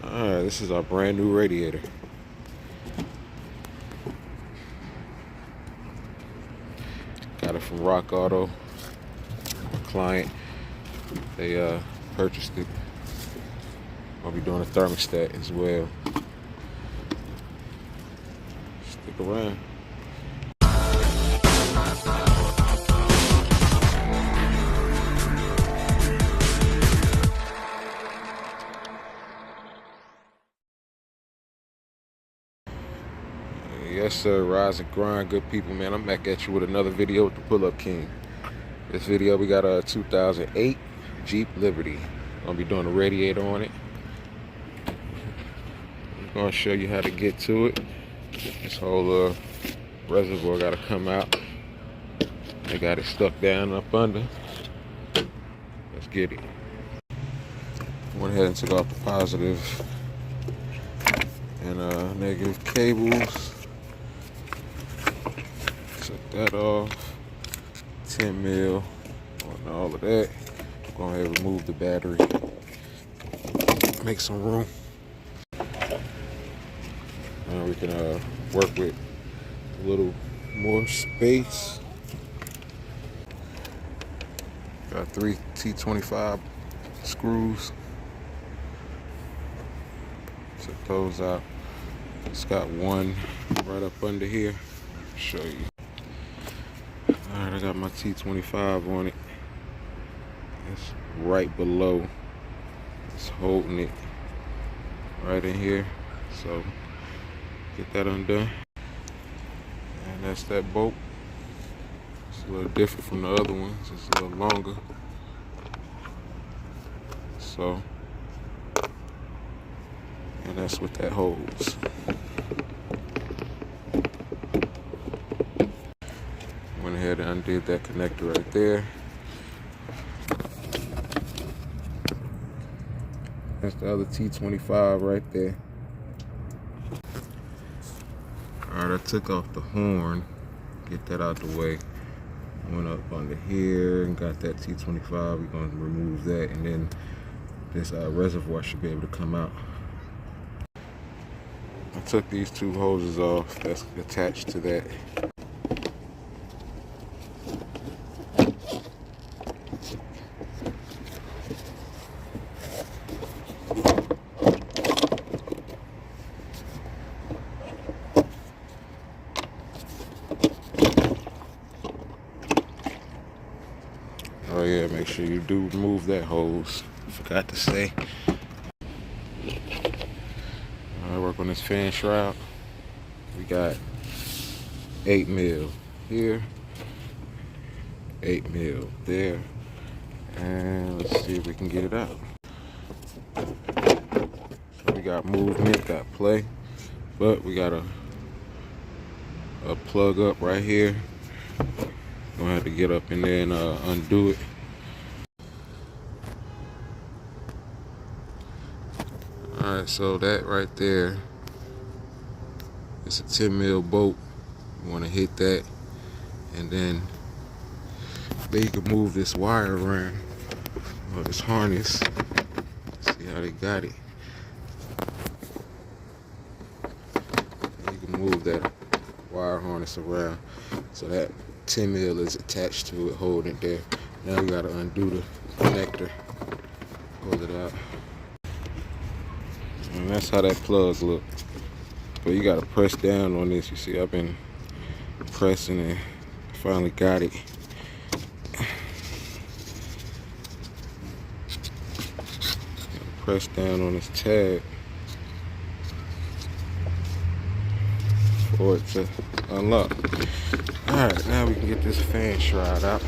Alright, this is our brand new radiator. Got it from Rock Auto. Client, they purchased it. I'll be doing a thermostat as well. Stick around. Yes sir, rise and grind, good people, man. I'm back at you with another video with the Pull-Up King. This video we got a 2008 Jeep Liberty. Gonna be doing a radiator on it. I'm gonna show you how to get to it. This whole reservoir gotta come out. They got it stuck down up under. Let's get it. Went ahead and took off the positive and negative cables. Took that off. 10 mil on all of that. Go ahead and remove the battery. Make some room. Now we can work with a little more space. Got 3 T25 screws. Took those out. It's got one right up under here. Show you. Alright, I got my T25 on it. It's right below. It's holding it right in here. So get that undone. And that's that bolt. It's a little different from the other ones. It's a little longer. So, and that's what that holds. Went ahead and undid that connector right there. That's the other T25 right there. Alright, I took off the horn, get that out the way. Went up under here and got that T25. We're going to remove that, and then this reservoir should be able to come out. I took these 2 hoses off that's attached to that. Oh yeah, make sure you do remove that hose. Forgot to say. I work on this fan shroud. We got 8 mil here, 8 mil there, and let's see if we can get it out. So we got movement, got play, but we got a plug up right here. Gonna have to get up in there and undo it. Alright, so that right there, it's a 10 mil bolt. You want to hit that, and then you can move this wire around, or this harness. See how they got it. You can move that wire harness around, so that 10 mil is attached to it, holding it there. Now we gotta undo the connector, pull it out. And that's how that plug look. But you gotta press down on this. You see, I've been pressing and finally got it. Press down on this tab for it to unlock. Alright, now we can get this fan shroud out.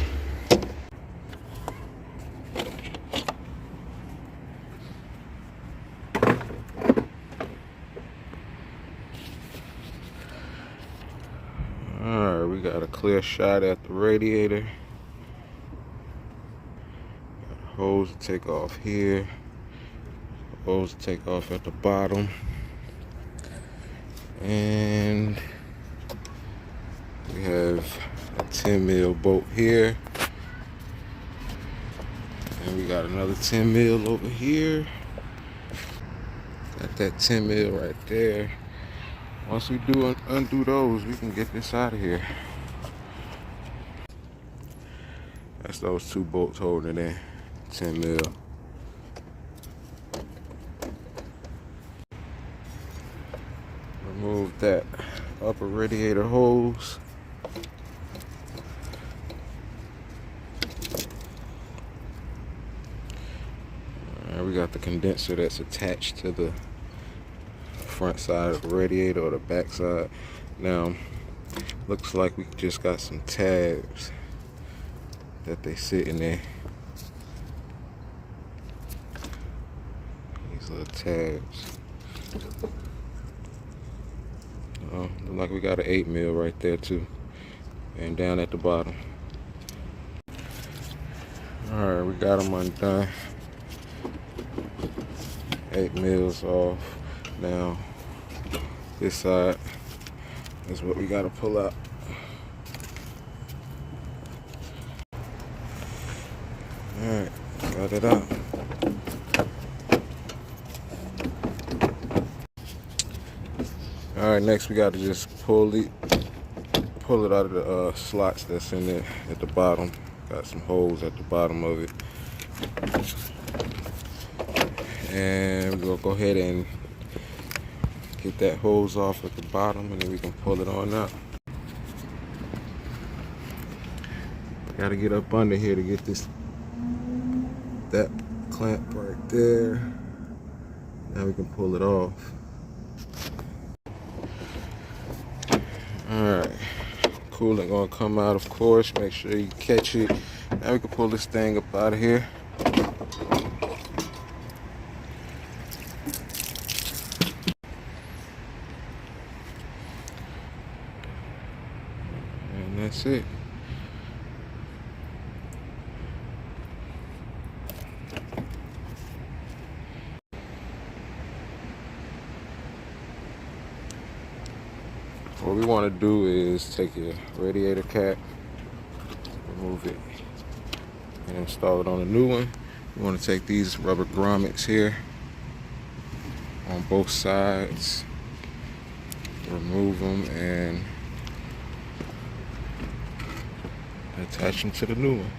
Alright, we got a clear shot at the radiator. Got a hose to take off here. Hose to take off at the bottom. And we have a 10 mil bolt here. And we got another 10 mil over here. Got that 10 mil right there. Once we do undo those, we can get this out of here. That's those 2 bolts holding it in. 10 mil. Remove that upper radiator hose. We got the condenser that's attached to the front side of the radiator or the back side. Now, looks like we just got some tabs that they sit in there. These little tabs. Look like we got an 8 mil right there too, and down at the bottom. All right, we got them undone. 8 mils off. Now, this side is what we got to pull out. All right, got it out. All right, next we got to just pull it out of the slots that's in there at the bottom. Got some holes at the bottom of it. And we're gonna go ahead and get that hose off at the bottom, and then we can pull it on out. Gotta get up under here to get that clamp right there. Now we can pull it off. Alright, coolant gonna come out, of course. Make sure you catch it. Now we can pull this thing up out of here. And that's it. What we want to do is take your radiator cap, remove it, and install it on a new one. We want to take these rubber grommets here on both sides, remove them, and attach them to the new one.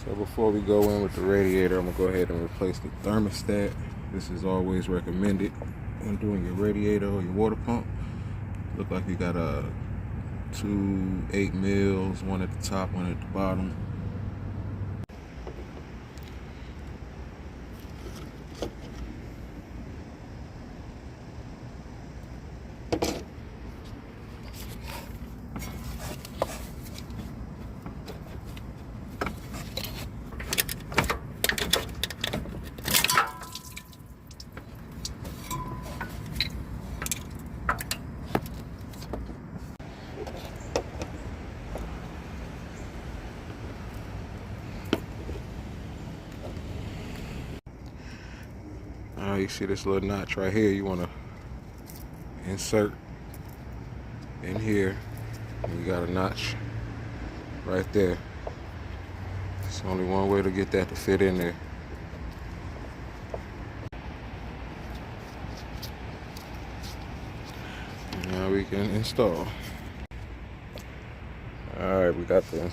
So before we go in with the radiator, I'm gonna go ahead and replace the thermostat. This is always recommended when doing your radiator or your water pump. Look like we got 2 8 mils, one at the top, one at the bottom. You see this little notch right here, you want to insert in here, and you got a notch right there. There's only one way to get that to fit in there. Now we can install. Alright, we got the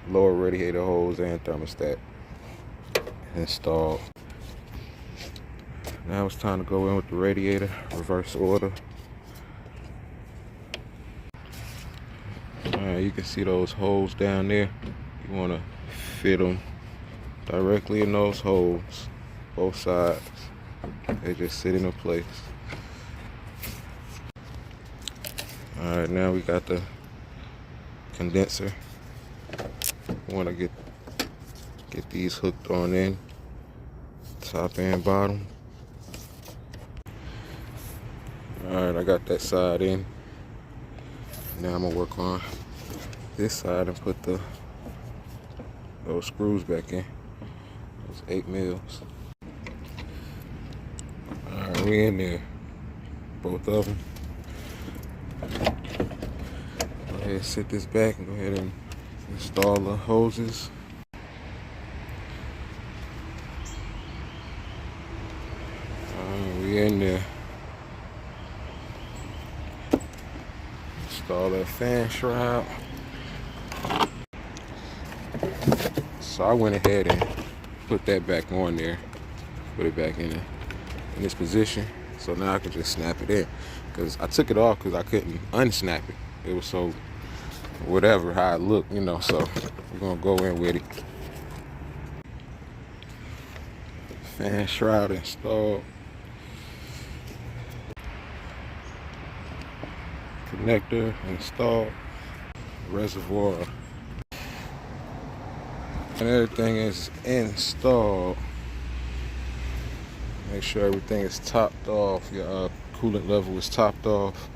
lower radiator hose and thermostat installed. Now it's time to go in with the radiator, reverse order. Alright, you can see those holes down there. You want to fit them directly in those holes, both sides. They just sit in place. Alright, now we got the condenser. We want to get these hooked on in, top and bottom. Alright, I got that side in. Now I'm gonna work on this side and put those screws back in. Those 8 mils. we in there. Both of them. Go ahead and sit this back and go ahead and install the hoses. We in there. Install that fan shroud. So I went ahead and put that back on there. Put it back in this position. So now I can just snap it in. Because I took it off because I couldn't unsnap it. It was so whatever how it looked, you know. So we're gonna go in with it. Fan shroud installed. Connector installed. Reservoir. And everything is installed. Make sure everything is topped off. Your coolant level is topped off.